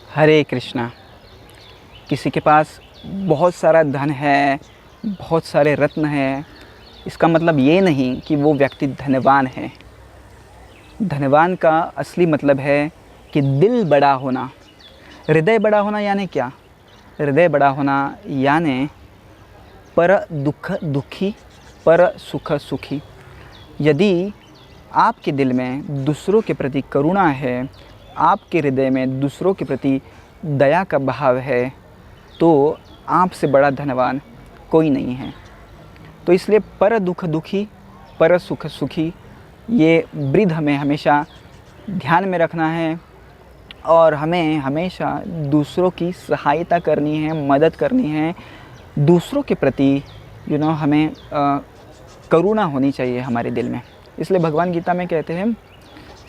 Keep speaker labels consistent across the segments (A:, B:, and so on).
A: हरे कृष्णा। किसी के पास बहुत सारा धन है, बहुत सारे रत्न हैं, इसका मतलब ये नहीं कि वो व्यक्ति धनवान है। धनवान का असली मतलब है कि दिल बड़ा होना। हृदय बड़ा होना यानी क्या? हृदय बड़ा होना यानी पर दुख दुखी, पर सुख सुखी। यदि आपके दिल में दूसरों के प्रति करुणा है, आपके हृदय में दूसरों के प्रति दया का भाव है, तो आपसे बड़ा धनवान कोई नहीं है। तो इसलिए पर दुख दुखी, पर सुख सुखी, ये ब्रीद हमें हमेशा ध्यान में रखना है और हमें हमेशा दूसरों की सहायता करनी है, मदद करनी है। दूसरों के प्रति हमें करुणा होनी चाहिए हमारे दिल में। इसलिए भगवान गीता में कहते हैं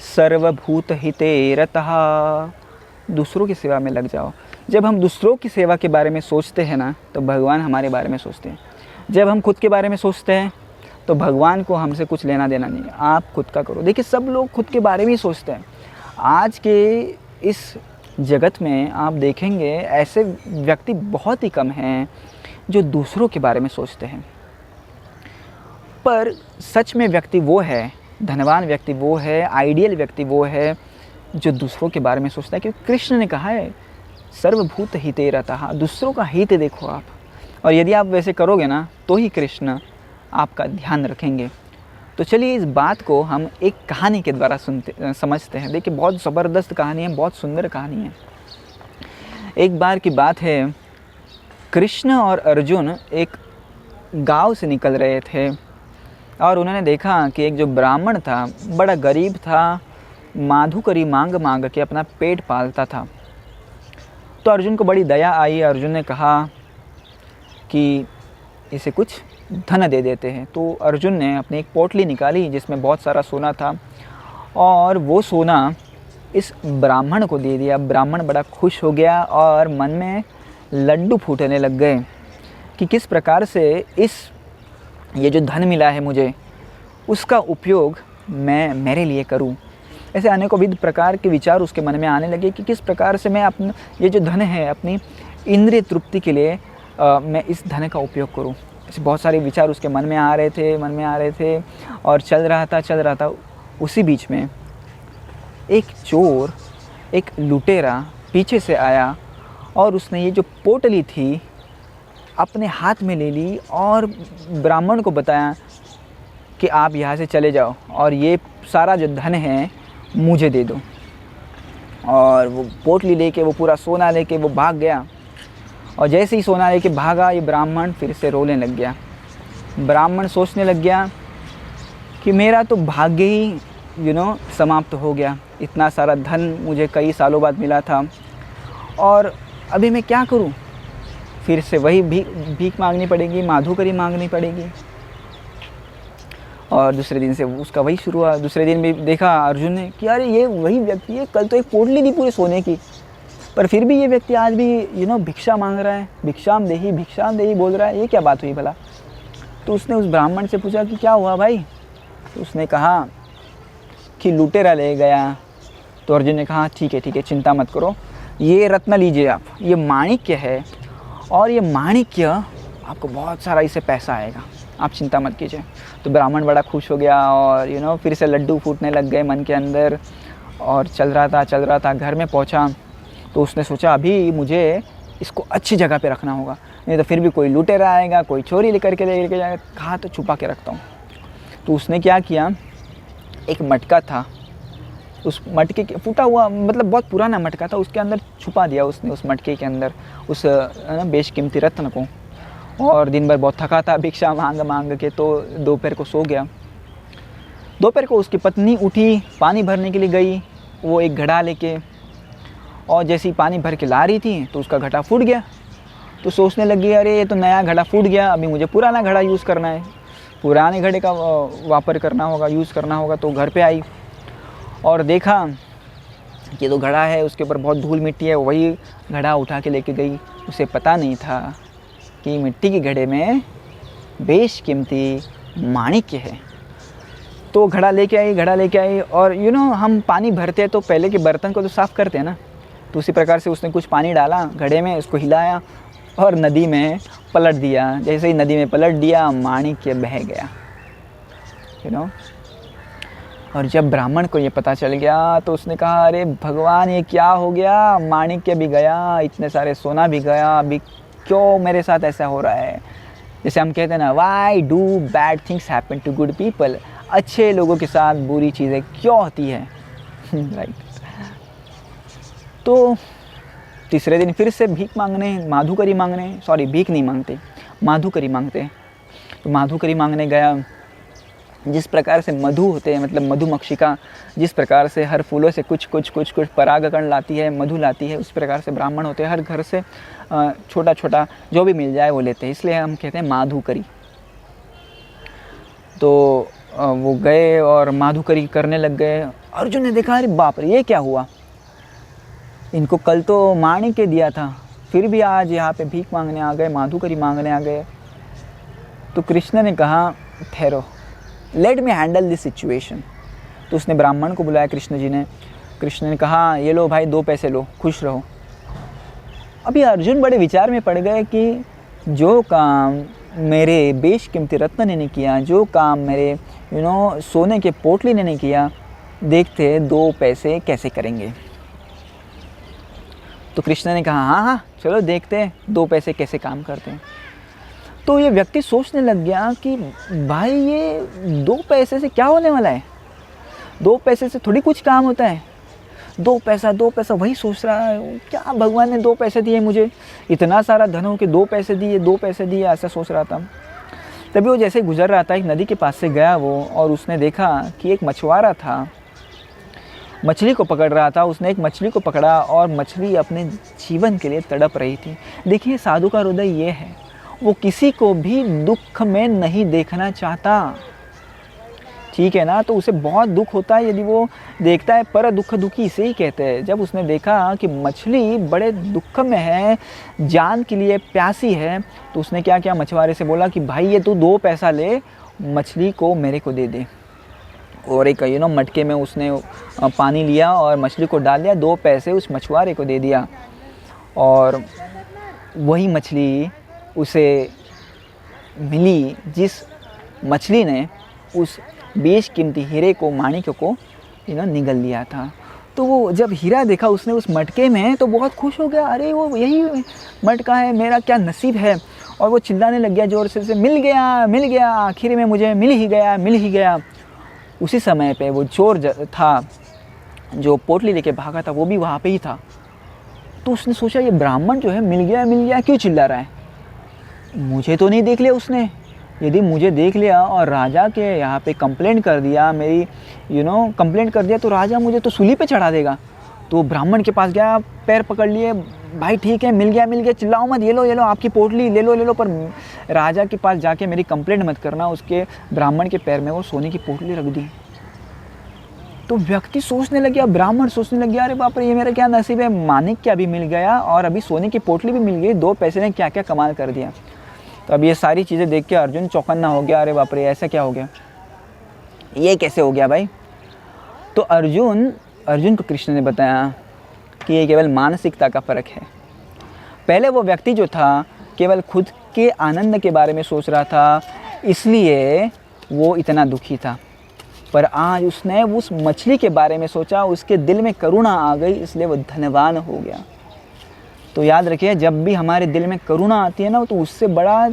A: सर्वभूत हिते रतः, दूसरों की सेवा में लग जाओ। जब हम दूसरों की सेवा के बारे में सोचते हैं ना, तो भगवान हमारे बारे में सोचते हैं। जब हम खुद के बारे में सोचते हैं तो भगवान को हमसे कुछ लेना देना नहीं है। आप खुद का करो। देखिए, सब लोग खुद के बारे में ही सोचते हैं। आज के इस जगत में आप देखेंगे ऐसे व्यक्ति बहुत ही कम हैं जो दूसरों के बारे में सोचते हैं। पर सच में व्यक्ति वो है, धनवान व्यक्ति वो है, आइडियल व्यक्ति वो है जो दूसरों के बारे में सोचता है। क्योंकि कृष्ण ने कहा है सर्वभूत हिते रतः, दूसरों का हित देखो आप। और यदि आप वैसे करोगे ना, तो ही कृष्ण आपका ध्यान रखेंगे। तो चलिए इस बात को हम एक कहानी के द्वारा समझते हैं। देखिए, बहुत ज़बरदस्त कहानी है, बहुत सुंदर कहानी है। एक बार की बात है, कृष्ण और अर्जुन एक गांव से निकल रहे थे और उन्होंने देखा कि एक जो ब्राह्मण था, बड़ा गरीब था, माधुकरी मांग मांग के अपना पेट पालता था। तो अर्जुन को बड़ी दया आई। अर्जुन ने कहा कि इसे कुछ धन दे देते हैं। तो अर्जुन ने अपनी एक पोटली निकाली जिसमें बहुत सारा सोना था और वो सोना इस ब्राह्मण को दे दिया। ब्राह्मण बड़ा खुश हो गया और मन में लड्डू फूटने लग गए कि किस प्रकार से ये जो धन मिला है मुझे, उसका उपयोग मैं मेरे लिए करूं। ऐसे अनेकोविध प्रकार के विचार उसके मन में आने लगे कि किस प्रकार से मैं अपना ये जो धन है अपनी इंद्रिय तृप्ति के लिए मैं इस धन का उपयोग करूं। ऐसे बहुत सारे विचार उसके मन में आ रहे थे और चल रहा था। उसी बीच में एक चोर, एक लुटेरा पीछे से आया और उसने ये जो पोटली थी अपने हाथ में ले ली और ब्राह्मण को बताया कि आप यहाँ से चले जाओ और ये सारा जो धन है मुझे दे दो। और वो पोटली लेके, वो पूरा सोना लेके वो भाग गया। और जैसे ही सोना लेके भागा, ये ब्राह्मण फिर से रोने लग गया। ब्राह्मण सोचने लग गया कि मेरा तो भाग्य ही समाप्त हो गया। इतना सारा धन मुझे कई सालों बाद मिला था और अभी मैं क्या करूं? फिर से वही भीख मांगनी पड़ेगी, माधुकरी मांगनी पड़ेगी। और दूसरे दिन से उसका वही शुरू हुआ। दूसरे दिन भी देखा अर्जुन ने कि अरे ये वही व्यक्ति है, कल तो एक पोटली थी पूरे सोने की, पर फिर भी ये व्यक्ति आज भी भिक्षा मांग रहा है, भिक्षाम देही बोल रहा है। ये क्या बात हुई भला? तो उसने उस ब्राह्मण से पूछा कि क्या हुआ भाई? तो उसने कहा कि लुटेरा ले गया। तो अर्जुन ने कहा ठीक है, चिंता मत करो, ये रत्न लीजिए आप, ये माणिक्य है और ये माणिक्य आपको बहुत सारा इससे पैसा आएगा, आप चिंता मत कीजिए। तो ब्राह्मण बड़ा खुश हो गया और फिर से लड्डू फूटने लग गए मन के अंदर। और चल रहा था, घर में पहुंचा तो उसने सोचा अभी मुझे इसको अच्छी जगह पे रखना होगा, नहीं तो फिर भी कोई लुटेरा आएगा, कोई चोरी लेकर के जाएगा। कहा तो छुपा के रखता हूँ। तो उसने क्या किया, एक मटका था, उस मटके के फूटा हुआ, मतलब बहुत पुराना मटका था, उसके अंदर छुपा दिया उसने, उस मटके के अंदर उस बेशकीमती रत्न को। और दिन भर बहुत थका था भिक्षा मांग के, तो दोपहर को सो गया। दोपहर को उसकी पत्नी उठी, पानी भरने के लिए गई, वो एक घड़ा लेके, और जैसे ही पानी भर के ला रही थी तो उसका घड़ा फूट गया। तो सोचने लगी अरे ये तो नया घड़ा फूट गया, अभी मुझे पुराना घड़ा यूज़ करना है, पुराने घड़े का वापर करना होगा, यूज़ करना होगा। तो घर पे आई और देखा कि तो घड़ा है, उसके ऊपर बहुत धूल मिट्टी है। वही घड़ा उठा के लेके गई। उसे पता नहीं था कि मिट्टी के घड़े में बेशकीमती माणिक्य है। तो घड़ा लेके आई और हम पानी भरते हैं तो पहले के बर्तन को तो साफ़ करते हैं ना, तो उसी प्रकार से उसने कुछ पानी डाला घड़े में, उसको हिलाया और नदी में पलट दिया। जैसे ही नदी में पलट दिया, माणिक्य बह गया, यू नो। और जब ब्राह्मण को ये पता चल गया तो उसने कहा, अरे भगवान ये क्या हो गया, माणिक्य भी गया, इतने सारे सोना भी गया, अभी क्यों मेरे साथ ऐसा हो रहा है। जैसे हम कहते हैं ना, why do bad things happen to good people, अच्छे लोगों के साथ बुरी चीज़ें क्यों होती है, राइट। तो तीसरे दिन फिर से भीख मांगने, माधुकरी मांगने, सॉरी भीख नहीं मांगते, माधुकरी मांगते। तो माधुकरी मांगने गया। जिस प्रकार से मधु होते हैं, मतलब मधुमक्षिका जिस प्रकार से हर फूलों से कुछ परागकण लाती है, मधु लाती है, उस प्रकार से ब्राह्मण होते हैं, हर घर से छोटा छोटा जो भी मिल जाए वो लेते हैं, इसलिए हम कहते हैं माधुकरी। तो वो गए और माधुकरी करने लग गए। अर्जुन ने देखा, अरे बाप रे ये क्या हुआ, इनको कल तो माणिक्य दिया था, फिर भी आज यहाँ पे भीख मांगने आ गए, माधुकरी मांगने आ गए। तो कृष्ण ने कहा, ठहरो, let me handle this situation. तो उसने ब्राह्मण को बुलाया, कृष्ण जी ने। कृष्ण ने कहा, ये लो भाई 2 पैसे लो, खुश रहो। अभी अर्जुन बड़े विचार में पड़ गए कि जो काम मेरे बेशकीमती रत्न ने नहीं किया, जो काम मेरे सोने के पोटली ने नहीं किया, देखते 2 पैसे कैसे करेंगे। तो कृष्ण ने कहा, हाँ हाँ चलो देखते हैं 2 पैसे कैसे काम करते हैं। तो ये व्यक्ति सोचने लग गया कि भाई ये 2 पैसे से क्या होने वाला है, 2 पैसे से थोड़ी कुछ काम होता है, 2 पैसा वही सोच रहा है, क्या भगवान ने 2 पैसे दिए मुझे, इतना सारा धन हो के 2 पैसे दिए, 2 पैसे दिए, ऐसा सोच रहा था। तभी वो जैसे गुजर रहा था, एक नदी के पास से गया वो, और उसने देखा कि एक मछुआरा था, मछली को पकड़ रहा था। उसने एक मछली को पकड़ा और मछली अपने जीवन के लिए तड़प रही थी। देखिए साधु का हृदय ये है, वो किसी को भी दुख में नहीं देखना चाहता, ठीक है ना। तो उसे बहुत दुख होता है यदि वो देखता है, पर दुख दुखी इसे ही कहते हैं। जब उसने देखा कि मछली बड़े दुख में है, जान के लिए प्यासी है, तो उसने क्या किया, मछुआरे से बोला कि भाई ये तू 2 पैसा ले, मछली को मेरे को दे दे। और एक मटके में उसने पानी लिया और मछली को डाल दिया, 2 पैसे उस मछुआरे को दे दिया। और वही मछली उसे मिली जिस मछली ने उस बेशकीमती हीरे को, माणिक्य को निगल लिया था। तो वो जब हीरा देखा उसने उस मटके में, तो बहुत खुश हो गया, अरे वो यही मटका है, मेरा क्या नसीब है। और वो चिल्लाने लग गया जोर से, मिल गया, आखिर में मुझे मिल ही गया। उसी समय पे वो चोर था जो पोटली लेके भागा था, वो भी वहाँ पे ही था। तो उसने सोचा, ये ब्राह्मण जो है मिल गया क्यों चिल्ला रहा है, मुझे तो नहीं देख लिया उसने। यदि मुझे देख लिया और राजा के यहाँ पे कंप्लेंट कर दिया, मेरी कंप्लेंट कर दिया, तो राजा मुझे तो सूली पे चढ़ा देगा। तो ब्राह्मण के पास गया, पैर पकड़ लिए, भाई ठीक है मिल गया, चिल्लाओ मत, ये लो आपकी पोटली ले लो, पर राजा के पास जाके मेरी कंप्लेंट मत करना। उसके ब्राह्मण के पैर में वो सोने की पोटली रख दी। तो व्यक्ति सोचने लग गया, ब्राह्मण सोचने लग गया, अरे बाप रे ये मेरा क्या नसीब है, माणिक्य भी मिल गया और अभी सोने की पोटली भी मिल गई, 2 पैसे ने क्या क्या कमाल कर दिया। तो अब ये सारी चीज़ें देख के अर्जुन चौकन्ना हो गया, अरे बाप रे ऐसा क्या हो गया, ये कैसे हो गया भाई। तो अर्जुन को कृष्ण ने बताया कि ये केवल मानसिकता का फ़र्क है। पहले वो व्यक्ति जो था केवल खुद के आनंद के बारे में सोच रहा था, इसलिए वो इतना दुखी था। पर आज उसने उस मछली के बारे में सोचा, उसके दिल में करुणा आ गई, इसलिए वो धनवान हो गया। तो याद रखिए, जब भी हमारे दिल में करुणा आती है ना, तो उससे बड़ा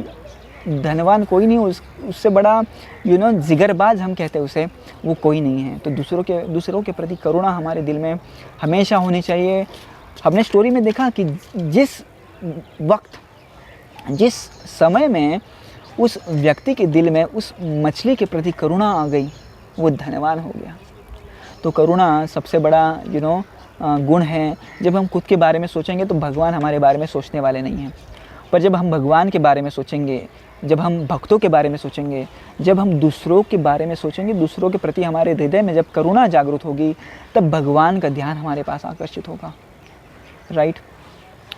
A: धनवान कोई नहीं, उससे बड़ा जिगरबाज हम कहते हैं उसे, वो कोई नहीं है। तो दूसरों के प्रति करुणा हमारे दिल में हमेशा होनी चाहिए। हमने स्टोरी में देखा कि जिस वक्त, जिस समय में उस व्यक्ति के दिल में उस मछली के प्रति करुणा आ गई, वो धनवान हो गया। तो करुणा सबसे बड़ा गुण है। जब हम खुद के बारे में सोचेंगे तो भगवान हमारे बारे में सोचने वाले नहीं हैं, पर जब हम भगवान के बारे में सोचेंगे, जब हम भक्तों के बारे में सोचेंगे, जब हम दूसरों के बारे में सोचेंगे, दूसरों के प्रति हमारे हृदय में जब करुणा जागृत होगी, तब भगवान का ध्यान हमारे पास आकर्षित होगा, राइट।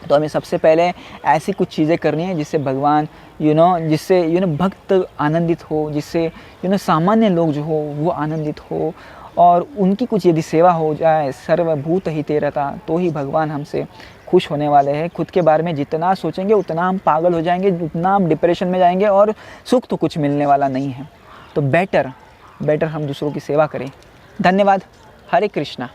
A: तो हमें सबसे पहले ऐसी कुछ चीज़ें करनी है जिससे भगवान जिससे भक्त आनंदित हो, जिससे सामान्य लोग जो हो वो आनंदित हो। और उनकी कुछ यदि सेवा हो जाए, सर्वभूत हिते रता, तो ही भगवान हमसे खुश होने वाले हैं। खुद के बारे में जितना सोचेंगे उतना हम पागल हो जाएंगे, उतना हम डिप्रेशन में जाएंगे और सुख तो कुछ मिलने वाला नहीं है। तो बेटर हम दूसरों की सेवा करें। धन्यवाद। हरे कृष्णा।